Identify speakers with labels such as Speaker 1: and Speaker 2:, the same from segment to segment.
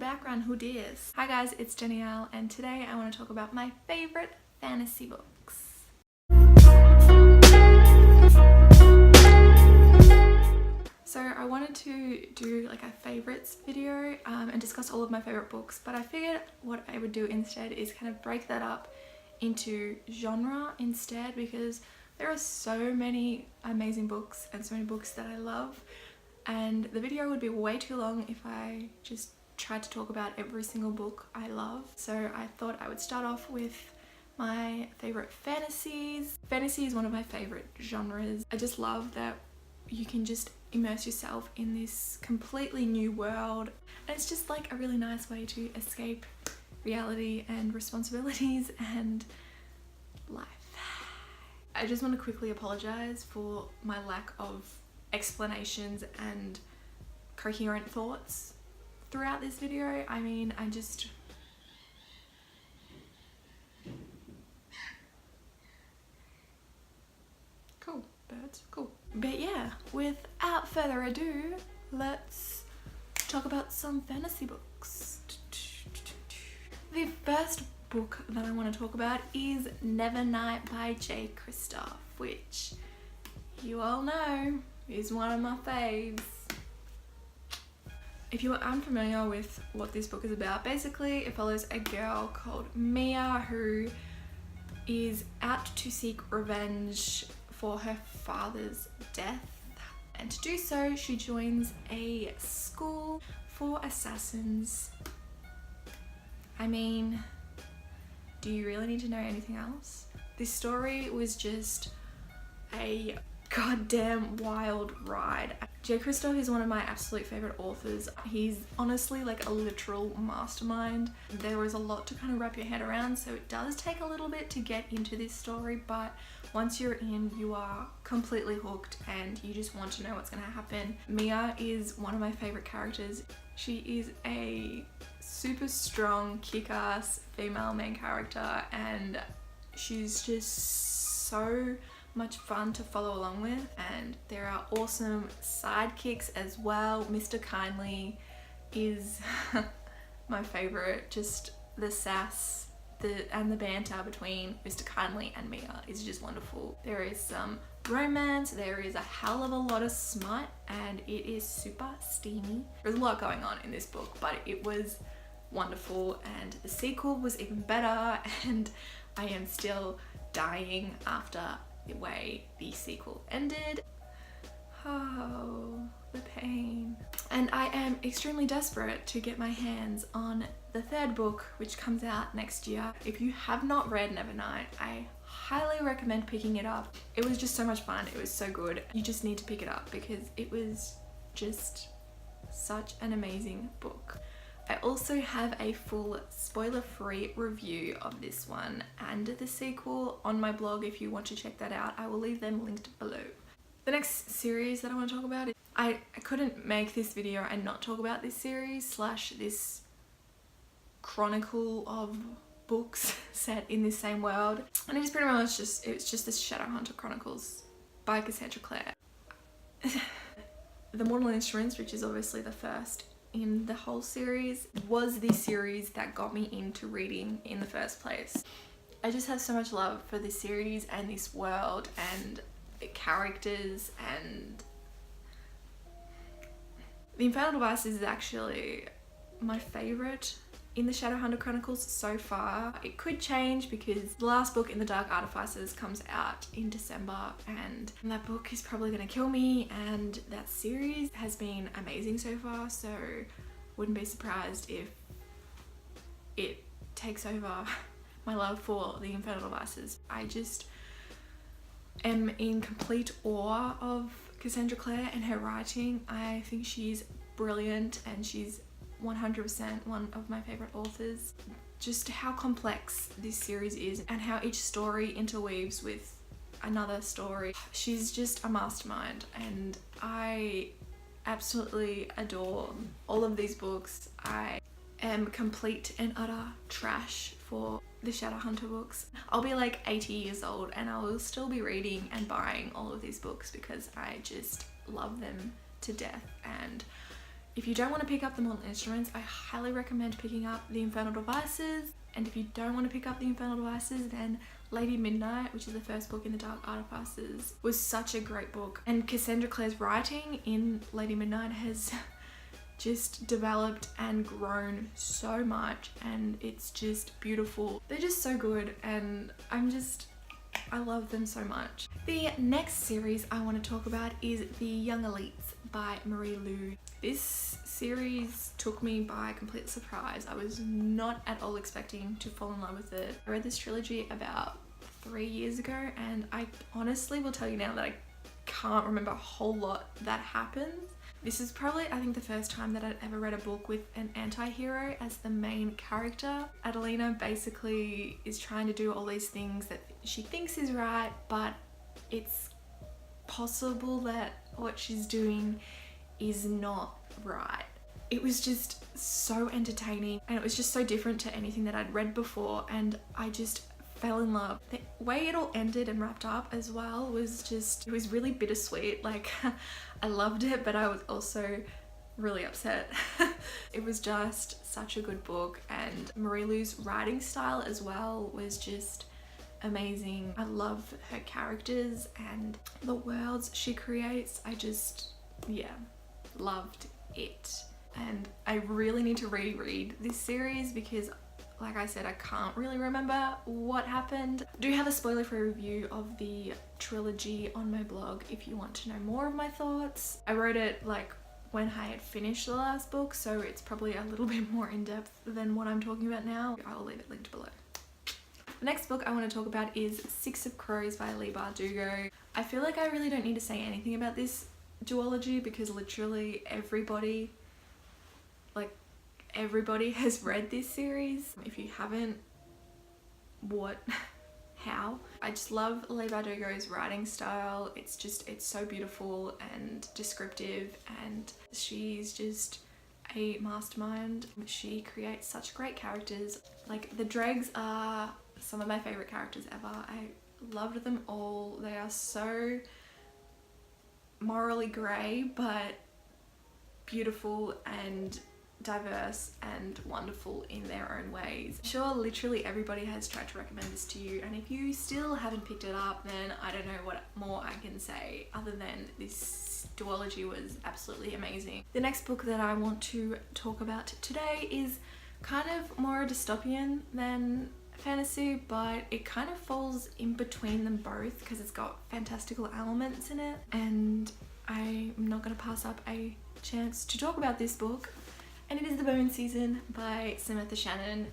Speaker 1: background, who dares? Hi guys, it's Jenny Al, and today I want to talk about my favourite fantasy books. So I wanted to do like a favourites video and discuss all of my favourite books, but I figured what I would do instead is kind of break that up into genre instead, because there are so many amazing books and so many books that I love, and the video would be way too long if I just tried to talk about every single book I love. So I thought I would start off with my favourite fantasies. Fantasy is one of my favourite genres. I just love that you can just immerse yourself in this completely new world, and it's just like a really nice way to escape reality and responsibilities and life. I just want to quickly apologise for my lack of explanations and coherent thoughts throughout this video. I mean, cool, birds, cool. But yeah, without further ado, let's talk about some fantasy books. The first book that I want to talk about is Nevernight by Jay Kristoff, which you all know is one of my faves. If you are unfamiliar with what this book is about, basically it follows a girl called Mia who is out to seek revenge for her father's death, and to do so she joins a school for assassins. I mean, do you really need to know anything else? This story was just a goddamn wild ride. Jay Kristoff is one of my absolute favourite authors. He's honestly like a literal mastermind. There was a lot to kind of wrap your head around, so it does take a little bit to get into this story, but once you're in, you are completely hooked and you just want to know what's going to happen. Mia is one of my favourite characters. She is a super strong, kick-ass female main character, and she's just so much fun to follow along with, and there are awesome sidekicks as well. Mr. Kindly is my favorite. Just the sass and the banter between Mr. Kindly and Mia is just wonderful. There is some romance, there is a hell of a lot of smut, and it is super steamy. There's a lot going on in this book, but it was wonderful, and the sequel was even better, and I am still dying after the way the sequel ended. Oh, the pain. And I am extremely desperate to get my hands on the third book, which comes out next year. If you have not read Nevernight, I highly recommend picking it up. It was just so much fun. It was so good. You just need to pick it up because it was just such an amazing book. I also have a full spoiler-free review of this one and the sequel on my blog if you want to check that out. I will leave them linked below. The next series that I want to talk about is, I couldn't make this video and not talk about this series slash this chronicle of books set in this same world, and it is pretty much just, it's just the Shadowhunter Chronicles by Cassandra Clare. The Mortal Instruments, which is obviously the first in the whole series, was the series that got me into reading in the first place. I just have so much love for this series and this world and the characters, and The Infernal Devices is actually my favourite in the Shadowhunter Chronicles so far. It could change because the last book in the Dark Artificers comes out in December, and that book is probably going to kill me, and that series has been amazing so far, so wouldn't be surprised if it takes over my love for the Infernal Devices. I just am in complete awe of Cassandra Clare and her writing. I think she's brilliant and she's 100% one of my favorite authors. Just how complex this series is and how each story interweaves with another story. She's just a mastermind, and I absolutely adore all of these books. I am complete and utter trash for the Shadowhunter books. I'll be like 80 years old and I will still be reading and buying all of these books because I just love them to death, and If you don't want to pick up the Mortal Instruments, I highly recommend picking up The Infernal Devices. And if you don't want to pick up The Infernal Devices, then Lady Midnight, which is the first book in the Dark Artifices, was such a great book. And Cassandra Clare's writing in Lady Midnight has just developed and grown so much, and it's just beautiful. They're just so good, and I love them so much. The next series I want to talk about is The Young Elites by Marie Lu. This series took me by complete surprise. I was not at all expecting to fall in love with it. I read this trilogy about 3 years ago, and I honestly will tell you now that I can't remember a whole lot that happens. This is probably, I think, the first time that I'd ever read a book with an anti-hero as the main character. Adelina basically is trying to do all these things that she thinks is right, but it's possible that what she's doing is not right. It was just so entertaining, and it was just so different to anything that I'd read before, and I just fell in love. The way it all ended and wrapped up as well was just, it was really bittersweet. Like, I loved it, but I was also really upset. It was just such a good book, and Marie Lu's writing style as well was just amazing. I love her characters and the worlds she creates. I just, yeah, loved it. And I really need to reread this series because, like I said, I can't really remember what happened. I do have a spoiler-free review of the trilogy on my blog if you want to know more of my thoughts. I wrote it like when I had finished the last book, so it's probably a little bit more in-depth than what I'm talking about now. I'll leave it linked below. The next book I want to talk about is Six of Crows by Leigh Bardugo. I feel like I really don't need to say anything about this duology because literally everybody has read this series. If you haven't, what? How? I just love Leigh Bardugo's writing style. It's so beautiful and descriptive, and she's just a mastermind. She creates such great characters. Like, the Dregs are some of my favorite characters ever. I loved them all. They are so morally grey, but beautiful and diverse and wonderful in their own ways. I'm sure literally everybody has tried to recommend this to you, and if you still haven't picked it up, then I don't know what more I can say other than this duology was absolutely amazing. The next book that I want to talk about today is kind of more dystopian than fantasy, but it kind of falls in between them both because it's got fantastical elements in it, and I'm not going to pass up a chance to talk about this book. And it is The Bone Season by Samantha Shannon.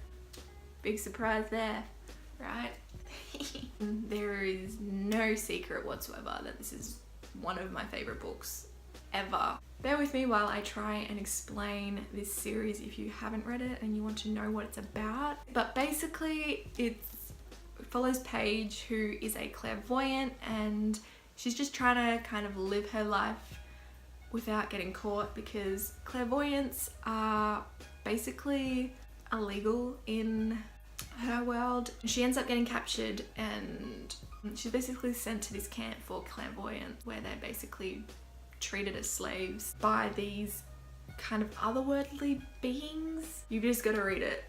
Speaker 1: Big surprise there, right? There is no secret whatsoever that this is one of my favorite books ever. Bear with me while I try and explain this series if you haven't read it and you want to know what it's about. But basically it follows Paige, who is a clairvoyant, and she's just trying to kind of live her life without getting caught because clairvoyants are basically illegal in her world. She ends up getting captured, and she's basically sent to this camp for clairvoyants where they're basically treated as slaves by these kind of otherworldly beings. You've just got to read it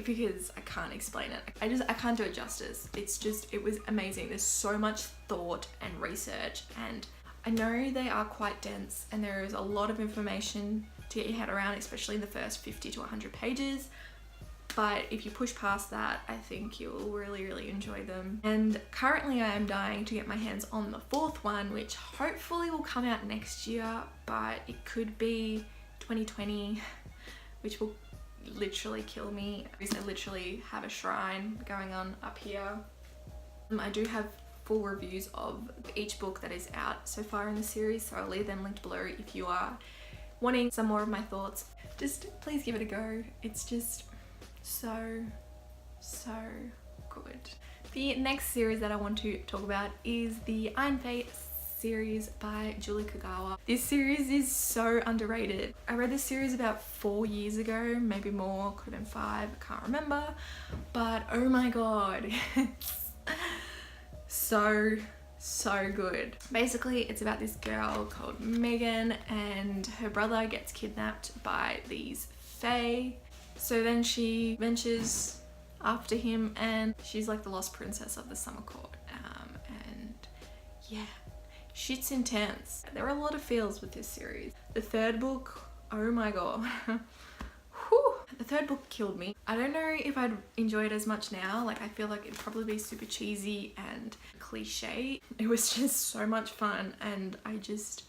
Speaker 1: because I can't explain it. I can't do it justice. It was amazing. There's so much thought and research, and I know they are quite dense and there is a lot of information to get your head around, especially in the first 50 to 100 pages. But if you push past that, I think you'll really, really enjoy them. And currently I am dying to get my hands on the fourth one, which hopefully will come out next year, but it could be 2020, which will literally kill me. I literally have a shrine going on up here. I do have full reviews of each book that is out so far in the series, so I'll leave them linked below if you are wanting some more of my thoughts. Just please give it a go. It's just so good. The next series that I want to talk about is the Iron Fate series by Julie Kagawa. This series is so underrated. I read this series about 4 years ago, maybe more, could have been 5, I can't remember, but oh my god, it's so so good. Basically, it's about this girl called Megan, and her brother gets kidnapped by these fae. So then she ventures after him, and she's like the lost princess of the summer court. And yeah, shit's intense. There are a lot of feels with this series. The third book, oh my god. Whew. The third book killed me. I don't know if I'd enjoy it as much now. Like, I feel like it'd probably be super cheesy and cliche. It was just so much fun, and I just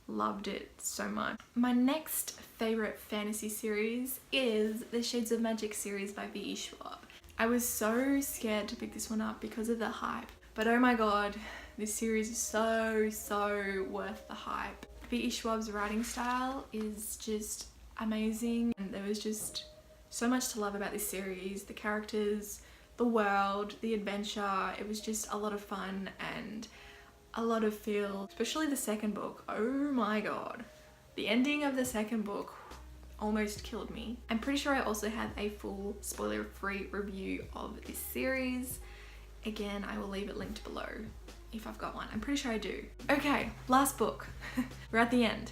Speaker 1: loved it so much. My next favorite fantasy series is the Shades of Magic series by V.E. Schwab. I was so scared to pick this one up because of the hype, but oh my god, this series is so worth the hype. V.E. Schwab's writing style is just amazing, and there was just so much to love about this series. The characters, the world, the adventure, it was just a lot of fun and a lot of feel, especially the second book. Oh my god, the ending of the second book almost killed me. I'm pretty sure I also have a full spoiler-free review of this series. Again, I will leave it linked below if I've got one. I'm pretty sure I do. Okay, last book. We're at the end.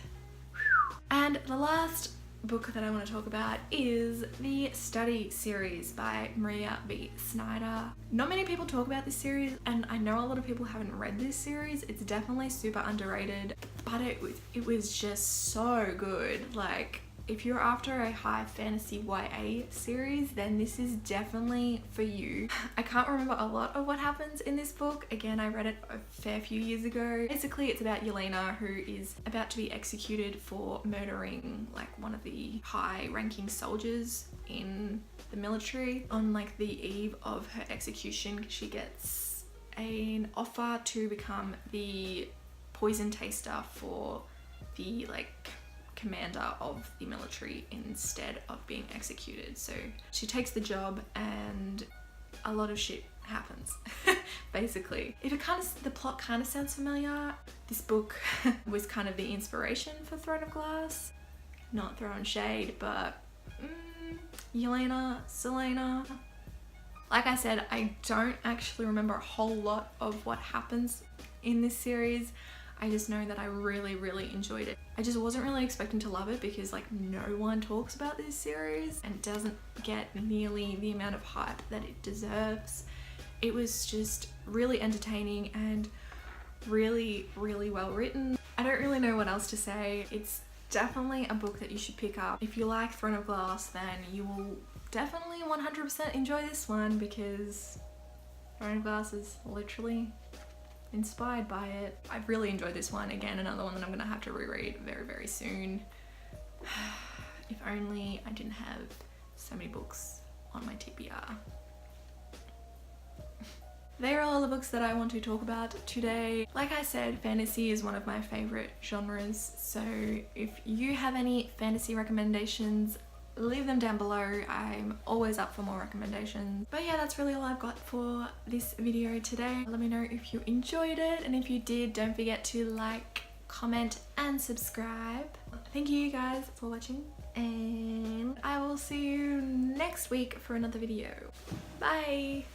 Speaker 1: And the last book that I want to talk about is the Study series by Maria V. Snyder. Not many people talk about this series, and I know a lot of people haven't read this series. It's definitely super underrated, but it was just so good. Like, if you're after a high fantasy YA series, then this is definitely for you. I can't remember a lot of what happens in this book. Again, I read it a fair few years ago. Basically, it's about Yelena, who is about to be executed for murdering like one of the high-ranking soldiers in the military. On like the eve of her execution, she gets an offer to become the poison taster for the commander of the military instead of being executed. So she takes the job, and a lot of shit happens. Basically, if the plot kind of sounds familiar, this book was kind of the inspiration for Throne of Glass. Not throwing shade, but Yelena, Selena. Like I said, I don't actually remember a whole lot of what happens in this series. I just know that I really enjoyed it. I just wasn't really expecting to love it because like no one talks about this series and it doesn't get nearly the amount of hype that it deserves. It was just really entertaining and really well written. I don't really know what else to say. It's definitely a book that you should pick up. If you like Throne of Glass, then you will definitely 100% enjoy this one, because Throne of Glass is literally inspired by it. I've really enjoyed this one. Again, another one that I'm gonna have to reread very soon. If only I didn't have so many books on my TBR. They are all the books that I want to talk about today. Like I said, fantasy is one of my favorite genres, so if you have any fantasy recommendations, leave them down below. I'm always up for more recommendations. But yeah, that's really all I've got for this video today. Let me know if you enjoyed it, and if you did, don't forget to like, comment and subscribe. Thank you guys for watching, and I will see you next week for another video. Bye!